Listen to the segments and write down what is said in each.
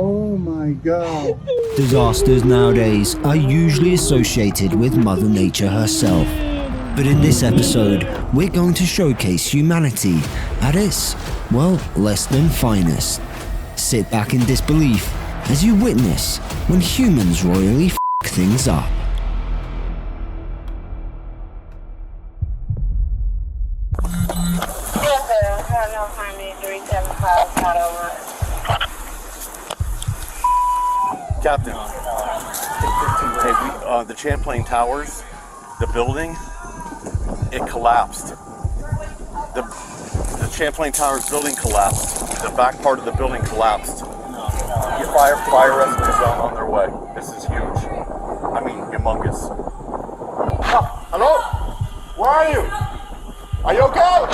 Oh my God. Disasters nowadays are usually associated with Mother Nature herself. But in this episode, we're going to showcase humanity at its, well, less than finest. Sit back in disbelief as you witness when humans royally f*** things up. Captain, hey, the Champlain Towers, the building, it collapsed. The Champlain Towers building collapsed. The back part of the building collapsed. Fire rescue is on their way. This is huge. I mean, humongous. Hello? Where are you? Are you okay?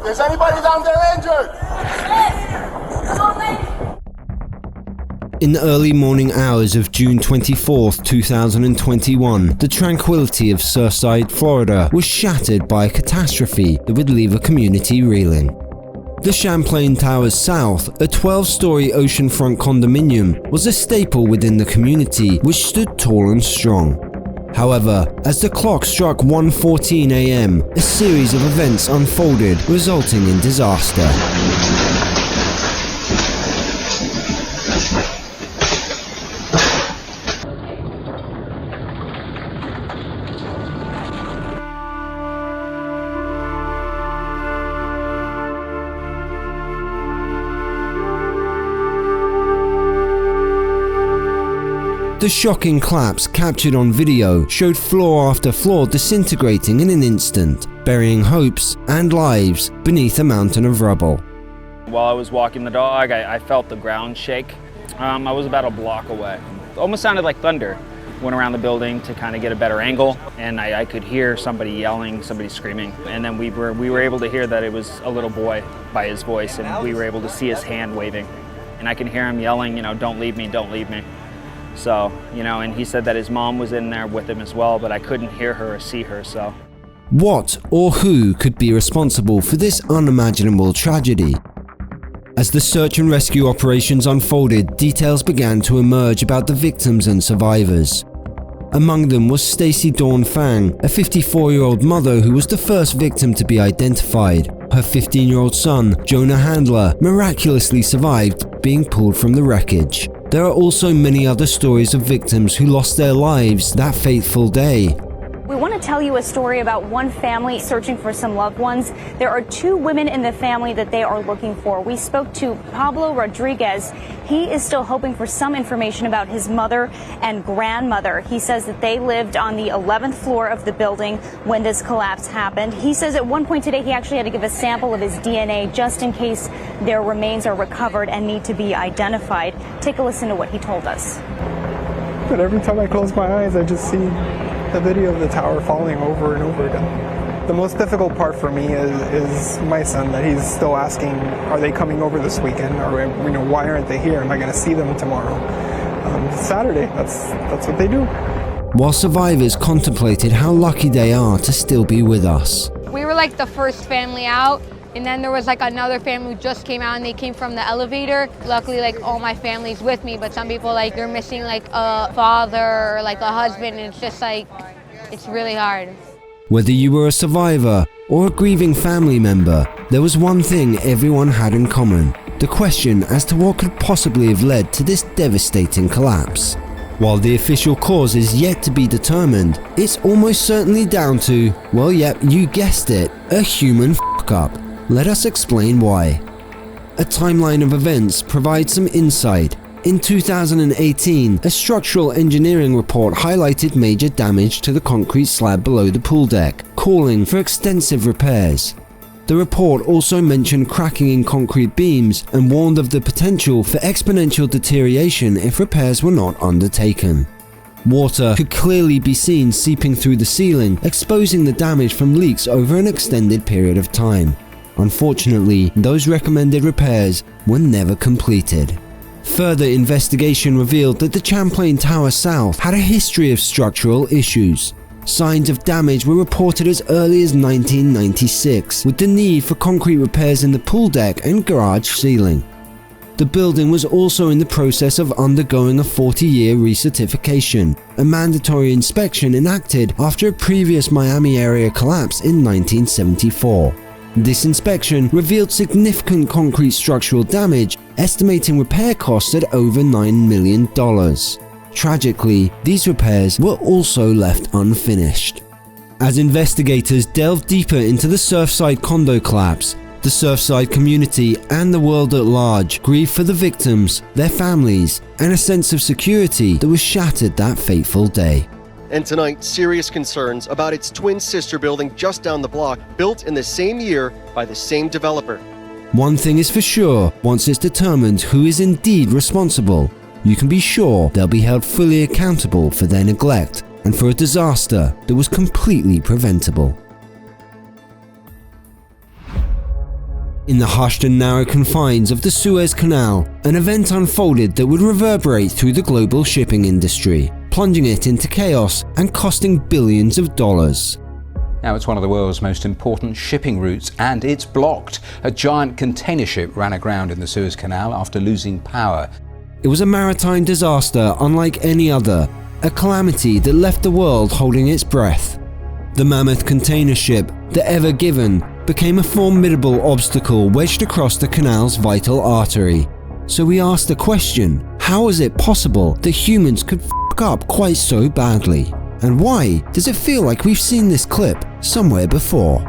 Is anybody down there injured? In the early morning hours of June 24th, 2021, the tranquility of Surfside, Florida was shattered by a catastrophe that would leave a community reeling. The Champlain Towers South, a 12-story oceanfront condominium, was a staple within the community which stood tall and strong. However, as the clock struck 1:14 a.m., a series of events unfolded, resulting in disaster. The shocking collapse captured on video showed floor after floor disintegrating in an instant, burying hopes and lives beneath a mountain of rubble. While I was walking the dog, I felt the ground shake. I was about a block away. It almost sounded like thunder. Went around the building to kind of get a better angle, and I could hear somebody yelling, somebody screaming. And then we were able to hear that it was a little boy by his voice, and we were able to see his hand waving. And I can hear him yelling, don't leave me, don't leave me. So, and he said that his mom was in there with him as well, but I couldn't hear her or see her, so. What or who could be responsible for this unimaginable tragedy? As the search and rescue operations unfolded, details began to emerge about the victims and survivors. Among them was Stacy Dawn Fang, a 54-year-old mother who was the first victim to be identified. Her 15-year-old son, Jonah Handler, miraculously survived being pulled from the wreckage. There are also many other stories of victims who lost their lives that fateful day. We want to tell you a story about one family searching for some loved ones. There are two women in the family that they are looking for. We spoke to Pablo Rodriguez. He is still hoping for some information about his mother and grandmother. He says that they lived on the 11th floor of the building when this collapse happened. He says at one point today he actually had to give a sample of his DNA just in case their remains are recovered and need to be identified. Take a listen to what he told us. But every time I close my eyes, I just see the video of the tower falling over and over again. The most difficult part for me is my son, that he's still asking, are they coming over this weekend? Or, why aren't they here? Am I going to see them tomorrow? Saturday, that's what they do. While survivors contemplated how lucky they are to still be with us. We were like the first family out, and then there was like another family who just came out and they came from the elevator. Luckily, like all my family's with me, but some people like they're missing like a father or like a husband, and it's just like, it's really hard. Whether you were a survivor or a grieving family member, there was one thing everyone had in common: the question as to what could possibly have led to this devastating collapse. While the official cause is yet to be determined, it's almost certainly down to, well, yep, you guessed it, a human f***up. Let us explain why. A timeline of events provides some insight. In 2018, a structural engineering report highlighted major damage to the concrete slab below the pool deck, calling for extensive repairs. The report also mentioned cracking in concrete beams and warned of the potential for exponential deterioration if repairs were not undertaken. Water could clearly be seen seeping through the ceiling, exposing the damage from leaks over an extended period of time. Unfortunately, those recommended repairs were never completed. Further investigation revealed that the Champlain Towers South had a history of structural issues. Signs of damage were reported as early as 1996, with the need for concrete repairs in the pool deck and garage ceiling. The building was also in the process of undergoing a 40-year recertification, a mandatory inspection enacted after a previous Miami area collapse in 1974. This inspection revealed significant concrete structural damage, estimating repair costs at over $9 million. Tragically, these repairs were also left unfinished. As investigators delved deeper into the Surfside condo collapse, the Surfside community and the world at large grieved for the victims, their families, and a sense of security that was shattered that fateful day. And tonight, serious concerns about its twin sister building just down the block, built in the same year by the same developer. One thing is for sure, once it's determined who is indeed responsible, you can be sure they'll be held fully accountable for their neglect and for a disaster that was completely preventable. In the hushed and narrow confines of the Suez Canal, an event unfolded that would reverberate through the global shipping industry, plunging it into chaos and costing billions of dollars. Now it's one of the world's most important shipping routes, and it's blocked. A giant container ship ran aground in the Suez Canal after losing power. It was a maritime disaster unlike any other, a calamity that left the world holding its breath. The mammoth container ship, the EverGiven, became a formidable obstacle wedged across the canal's vital artery. So we asked the question, how is it possible that humans could f*** up quite so badly? And why does it feel like we've seen this clip somewhere before?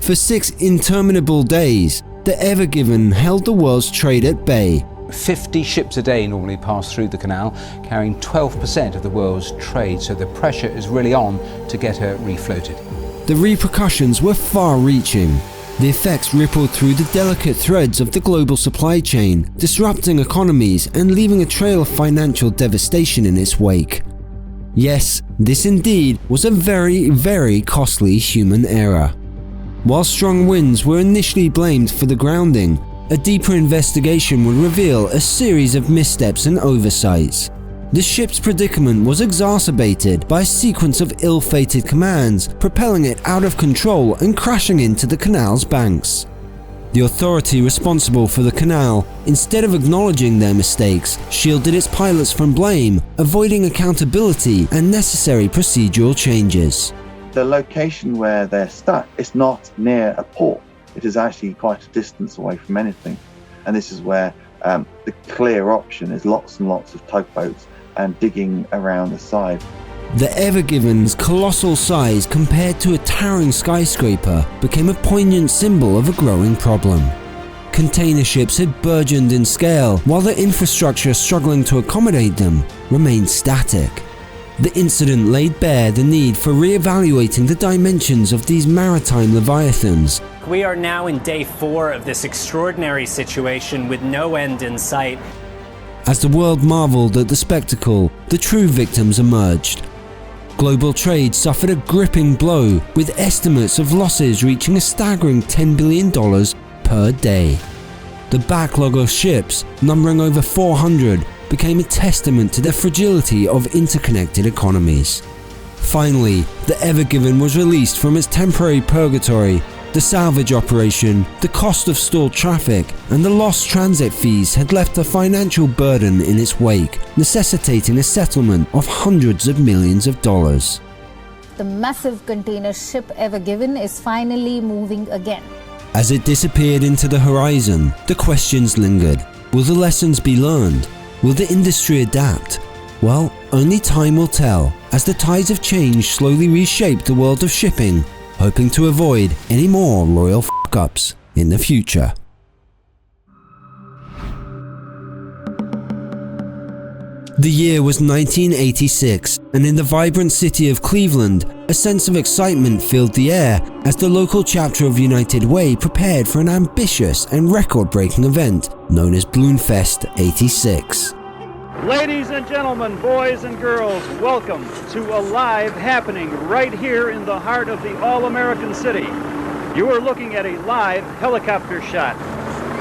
For 6 interminable days, the EverGiven held the world's trade at bay. 50 ships a day normally pass through the canal, carrying 12% of the world's trade, so the pressure is really on to get her refloated. The repercussions were far-reaching. The effects rippled through the delicate threads of the global supply chain, disrupting economies and leaving a trail of financial devastation in its wake. Yes, this indeed was a very, very costly human error. While strong winds were initially blamed for the grounding, a deeper investigation would reveal a series of missteps and oversights. The ship's predicament was exacerbated by a sequence of ill-fated commands, propelling it out of control and crashing into the canal's banks. The authority responsible for the canal, instead of acknowledging their mistakes, shielded its pilots from blame, avoiding accountability and necessary procedural changes. The location where they're stuck is not near a port. It is actually quite a distance away from anything. And this is where the clear option is lots and lots of tugboats and digging around the side. The EverGiven's colossal size compared to a towering skyscraper became a poignant symbol of a growing problem. Container ships had burgeoned in scale, while the infrastructure struggling to accommodate them remained static. The incident laid bare the need for re-evaluating the dimensions of these maritime leviathans. We are now in day 4 of this extraordinary situation with no end in sight. As the world marveled at the spectacle, the true victims emerged. Global trade suffered a gripping blow, with estimates of losses reaching a staggering $10 billion per day. The backlog of ships, numbering over 400, became a testament to the fragility of interconnected economies. Finally, the EverGiven was released from its temporary purgatory. The salvage operation, the cost of stalled traffic, and the lost transit fees had left a financial burden in its wake, necessitating a settlement of hundreds of millions of dollars. The massive container ship EverGiven is finally moving again. As it disappeared into the horizon, the questions lingered. Will the lessons be learned? Will the industry adapt? Well, only time will tell, as the tides of change slowly reshape the world of shipping, hoping to avoid any more royal f***ups in the future. The year was 1986, and in the vibrant city of Cleveland, a sense of excitement filled the air as the local chapter of United Way prepared for an ambitious and record-breaking event known as BalloonFest 86. Ladies and gentlemen, boys and girls, welcome to a live happening right here in the heart of the all-American city. You are looking at a live helicopter shot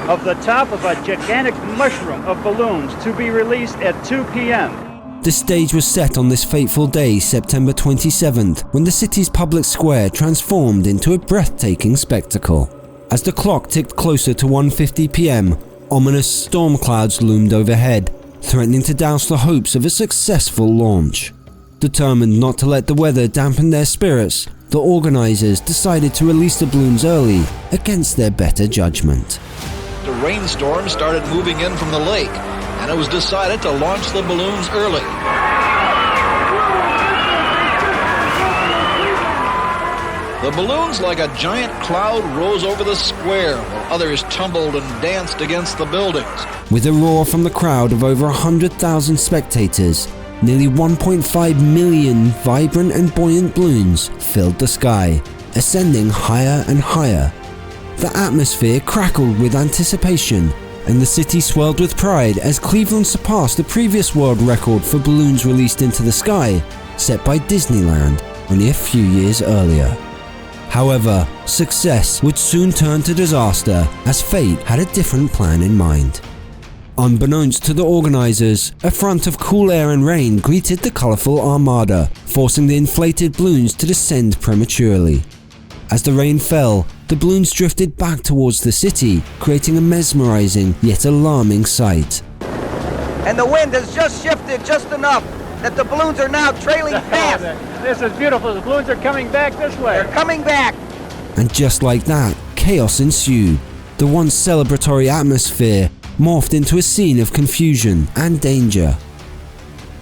of the top of a gigantic mushroom of balloons to be released at 2 p.m. The stage was set on this fateful day, September 27th, when the city's public square transformed into a breathtaking spectacle. As the clock ticked closer to 1:50 p.m, ominous storm clouds loomed overhead, threatening to douse the hopes of a successful launch. Determined not to let the weather dampen their spirits, the organizers decided to release the balloons early, against their better judgment. The rainstorm started moving in from the lake, and it was decided to launch the balloons early. The balloons, like a giant cloud, rose over the square, while others tumbled and danced against the buildings. With a roar from the crowd of over 100,000 spectators, nearly 1.5 million vibrant and buoyant balloons filled the sky, ascending higher and higher. The atmosphere crackled with anticipation, and the city swelled with pride as Cleveland surpassed the previous world record for balloons released into the sky, set by Disneyland only a few years earlier. However, success would soon turn to disaster, as fate had a different plan in mind. Unbeknownst to the organizers, a front of cool air and rain greeted the colorful armada, forcing the inflated balloons to descend prematurely. As the rain fell, the balloons drifted back towards the city, creating a mesmerizing yet alarming sight. And the wind has just shifted just enough that the balloons are now trailing fast. This is beautiful. The balloons are coming back this way. They're coming back. And just like that, chaos ensued. The once celebratory atmosphere morphed into a scene of confusion and danger.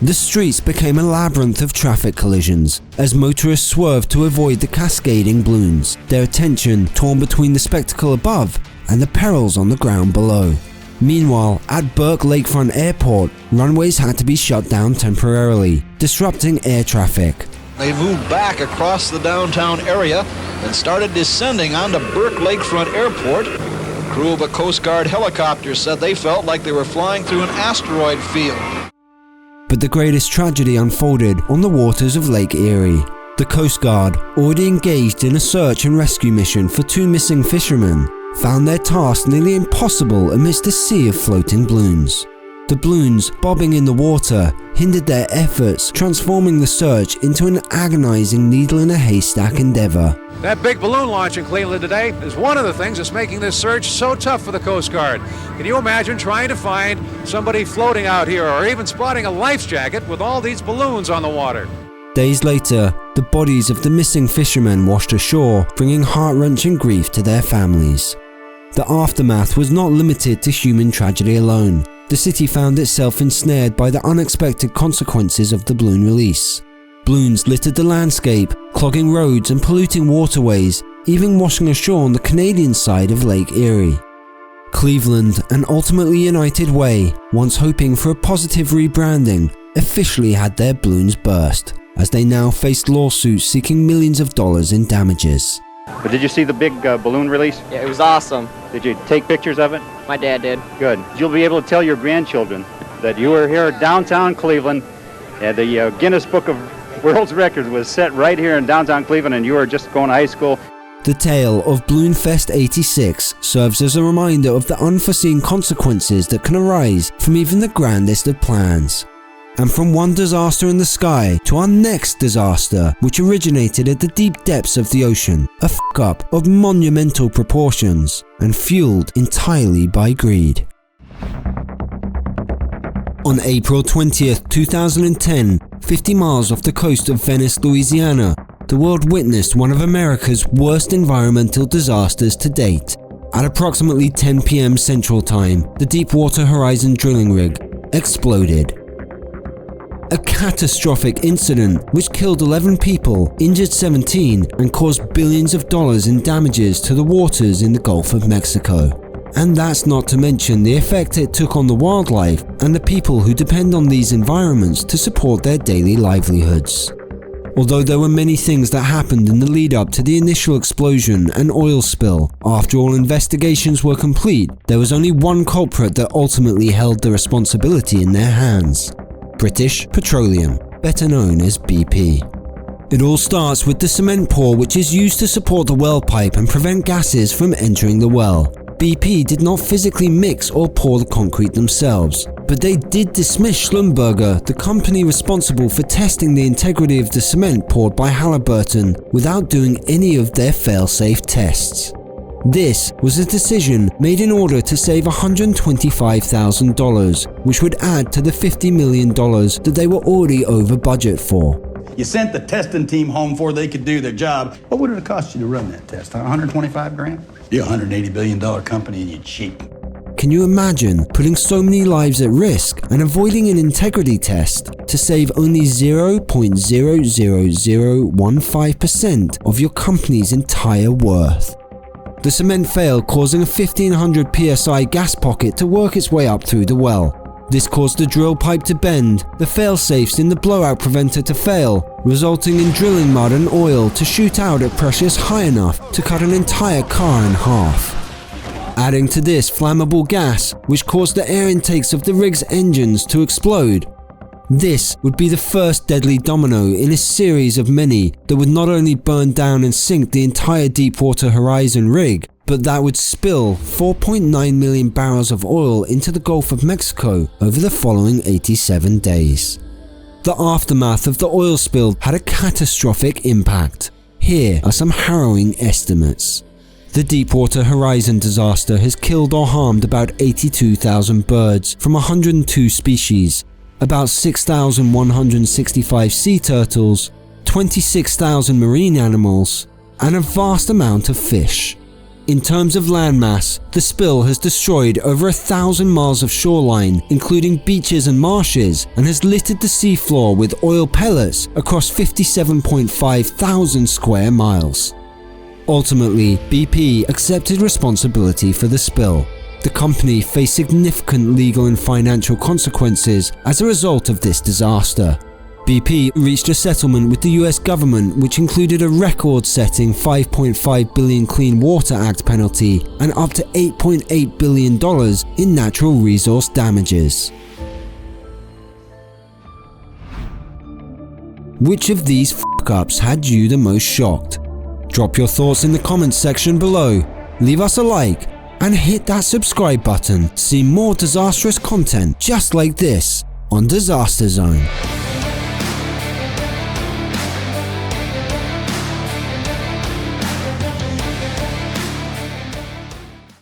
The streets became a labyrinth of traffic collisions as motorists swerved to avoid the cascading balloons, their attention torn between the spectacle above and the perils on the ground below. Meanwhile, at Burke Lakefront Airport, runways had to be shut down temporarily, disrupting air traffic. They moved back across the downtown area and started descending onto Burke Lakefront Airport. The crew of a Coast Guard helicopter said they felt like they were flying through an asteroid field. But the greatest tragedy unfolded on the waters of Lake Erie. The Coast Guard, already engaged in a search and rescue mission for 2 missing fishermen, found their task nearly impossible amidst a sea of floating balloons. The balloons, bobbing in the water, hindered their efforts, transforming the search into an agonizing needle-in-a-haystack endeavor. That big balloon launch in Cleveland today is one of the things that's making this search so tough for the Coast Guard. Can you imagine trying to find somebody floating out here, or even spotting a life jacket with all these balloons on the water? Days later, the bodies of the missing fishermen washed ashore, bringing heart-wrenching grief to their families. The aftermath was not limited to human tragedy alone. The city found itself ensnared by the unexpected consequences of the balloon release. Balloons littered the landscape, clogging roads and polluting waterways, even washing ashore on the Canadian side of Lake Erie. Cleveland, an ultimately United Way, once hoping for a positive rebranding, officially had their balloons burst, as they now faced lawsuits seeking millions of dollars in damages. But did you see the big balloon release? Yeah, it was awesome. Did you take pictures of it? My dad did. Good. You'll be able to tell your grandchildren that you were here at downtown Cleveland, and the Guinness Book of World's Records was set right here in downtown Cleveland, and you were just going to high school. The tale of BalloonFest 86 serves as a reminder of the unforeseen consequences that can arise from even the grandest of plans. And from one disaster in the sky to our next disaster, which originated at the deep depths of the ocean, a fuck-up of monumental proportions and fueled entirely by greed. On April 20th, 2010, 50 miles off the coast of Venice, Louisiana, the world witnessed one of America's worst environmental disasters to date. At approximately 10 p.m. Central Time, the Deepwater Horizon drilling rig exploded. A catastrophic incident which killed 11 people, injured 17, and caused billions of dollars in damages to the waters in the Gulf of Mexico. And that's not to mention the effect it took on the wildlife and the people who depend on these environments to support their daily livelihoods. Although there were many things that happened in the lead up to the initial explosion and oil spill, after all investigations were complete, there was only one culprit that ultimately held the responsibility in their hands: British Petroleum, better known as BP. It all starts with the cement pour which is used to support the well pipe and prevent gases from entering the well. BP did not physically mix or pour the concrete themselves, but they did dismiss Schlumberger, the company responsible for testing the integrity of the cement poured by Halliburton, without doing any of their fail-safe tests. This was a decision made in order to save $125,000, which would add to the $50 million that they were already over budget for. You sent the testing team home before they could do their job. What would it have cost you to run that test? 125 grand? You're a $180 billion company and you cheat. Can you imagine putting so many lives at risk and avoiding an integrity test to save only 0.00015% of your company's entire worth? The cement failed, causing a 1500 psi gas pocket to work its way up through the well. This caused the drill pipe to bend, the fail-safes in the blowout preventer to fail, resulting in drilling mud and oil to shoot out at pressures high enough to cut an entire car in half. Adding to this flammable gas, which caused the air intakes of the rig's engines to explode. This would be the first deadly domino in a series of many that would not only burn down and sink the entire Deepwater Horizon rig, but that would spill 4.9 million barrels of oil into the Gulf of Mexico over the following 87 days. The aftermath of the oil spill had a catastrophic impact. Here are some harrowing estimates. The Deepwater Horizon disaster has killed or harmed about 82,000 birds from 102 species, about 6,165 sea turtles, 26,000 marine animals, and a vast amount of fish. In terms of landmass, the spill has destroyed over 1,000 miles of shoreline, including beaches and marshes, and has littered the seafloor with oil pellets across 57.5 thousand square miles. Ultimately, BP accepted responsibility for the spill. The company faced significant legal and financial consequences as a result of this disaster. BP reached a settlement with the US government which included a record-setting $5.5 billion Clean Water Act penalty and up to $8.8 billion in natural resource damages. Which of these fuck-ups had you the most shocked? Drop your thoughts in the comments section below, leave us a like, and hit that subscribe button to see more disastrous content just like this on Disaster Zone.